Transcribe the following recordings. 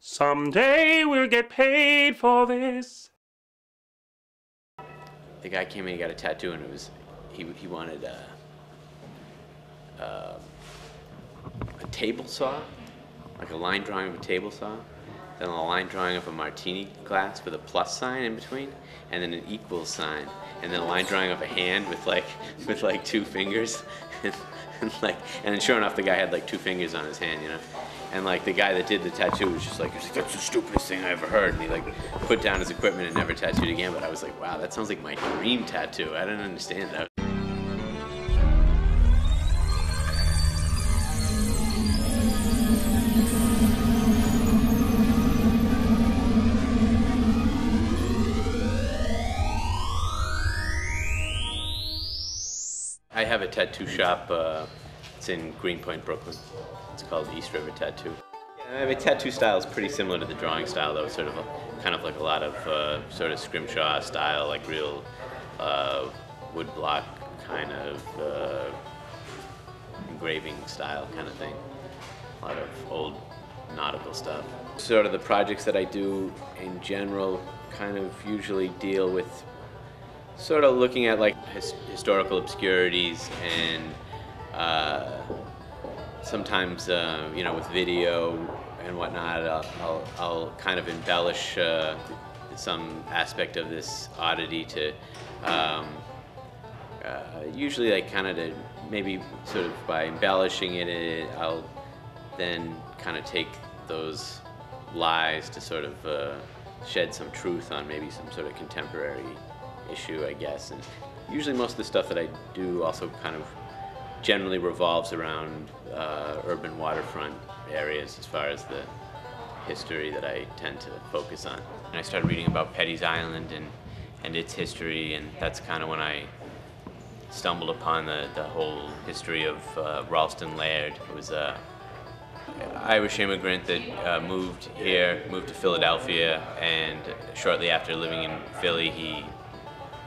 Someday we'll get paid for this. The guy came in, he got a tattoo, and it was, he wanted a table saw, like a line drawing of a table saw, then a line drawing of a martini glass with a plus sign in between, and then an equal sign, and then a line drawing of a hand with like two fingers, and then sure enough, the guy had like two fingers on his hand, you know. And like the guy that did the tattoo was just like, that's the stupidest thing I ever heard. And he like put down his equipment and never tattooed again. But I was like, wow, that sounds like my dream tattoo. I don't understand that. I have a tattoo shop. It's in Greenpoint, Brooklyn. It's called East River Tattoo. Yeah, I mean, tattoo style is pretty similar to the drawing style, though. It's sort of kind of like a lot of sort of scrimshaw style, like real wood block kind of engraving style kind of thing. A lot of old nautical stuff. Sort of the projects that I do in general kind of usually deal with sort of looking at like historical obscurities and sometimes, you know, with video and whatnot, I'll kind of embellish some aspect of this oddity to, usually like kind of to maybe sort of by embellishing it, I'll then kind of take those lies to sort of shed some truth on maybe some sort of contemporary issue, I guess. And usually most of the stuff that I do also kind of generally revolves around urban waterfront areas as far as the history that I tend to focus on. And I started reading about Petty's Island and its history, and that's kind of when I stumbled upon the whole history of Ralston Laird. It was an Irish immigrant that moved to Philadelphia, and shortly after living in Philly, he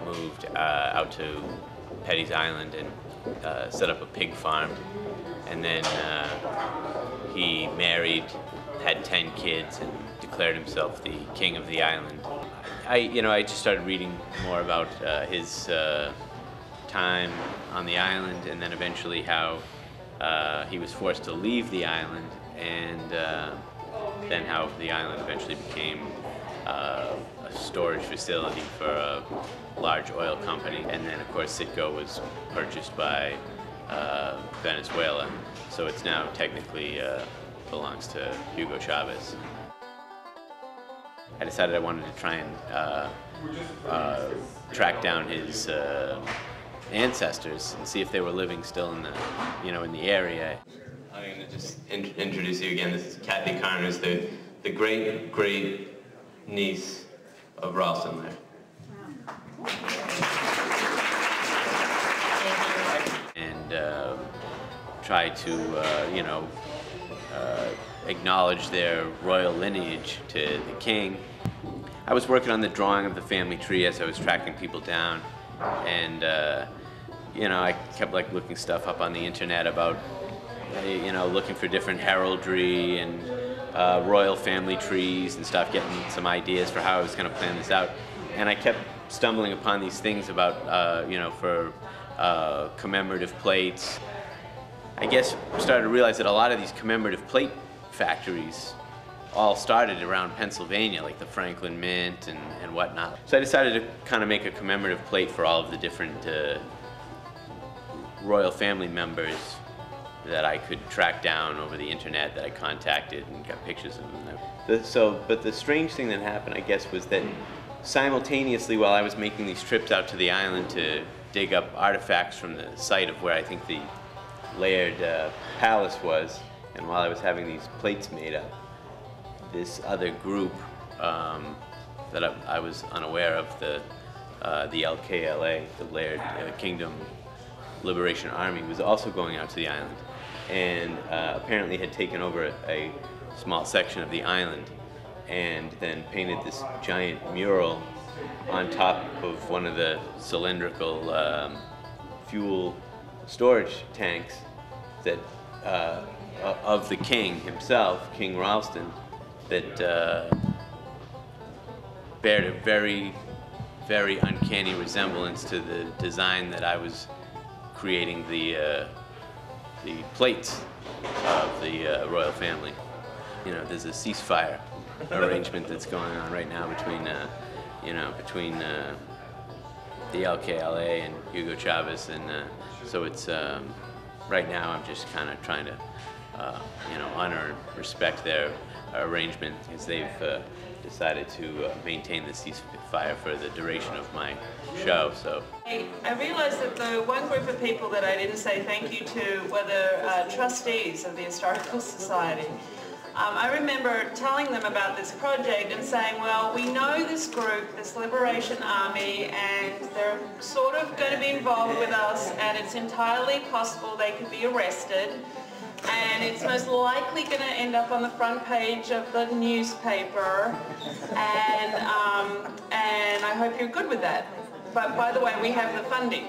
moved out to Petty's Island and set up a pig farm, and then he married, had 10 kids, and declared himself the king of the island. I just started reading more about his time on the island, and then eventually how he was forced to leave the island, and then how the island eventually became a storage facility for a large oil company. And then of course Citgo was purchased by Venezuela, so it's now technically belongs to Hugo Chavez. I decided I wanted to try and track down his ancestors and see if they were living still in the, in the area. I'm going to just introduce you again. This is Kathy Connors, the great niece of Ralston Laird. And try to, acknowledge their royal lineage to the king. I was working on the drawing of the family tree as I was tracking people down, and I kept looking stuff up on the internet about, looking for different heraldry and royal family trees and stuff, getting some ideas for how I was going to plan this out. And I kept stumbling upon these things about, for commemorative plates. I guess I started to realize that a lot of these commemorative plate factories all started around Pennsylvania, like the Franklin Mint and whatnot. So I decided to kind of make a commemorative plate for all of the different royal family members that I could track down over the internet, that I contacted and got pictures of them. But the strange thing that happened, I guess, was that simultaneously while I was making these trips out to the island to dig up artifacts from the site of where I think the Laird Palace was, and while I was having these plates made up, this other group that I was unaware of, the LKLA, the Laird Kingdom Liberation Army, was also going out to the island, and apparently had taken over a small section of the island, and then painted this giant mural on top of one of the cylindrical fuel storage tanks that of the king himself, King Ralston, that bared a very, very uncanny resemblance to the design that I was creating the plates of the royal family. You know, there's a ceasefire arrangement that's going on right now between the LKLA and Hugo Chavez, and so it's right now I'm just kind of trying to honor and respect their arrangement, because they've decided to maintain the ceasefire for the duration of my show. So I realized that the one group of people that I didn't say thank you to were the trustees of the Historical Society. I remember telling them about this project and saying, well, we know this group, this Liberation Army, and they're sort of going to be involved with us, and it's entirely possible they could be arrested, and it's most likely going to end up on the front page of the newspaper, and I hope you're good with that. But by the way, we have the funding.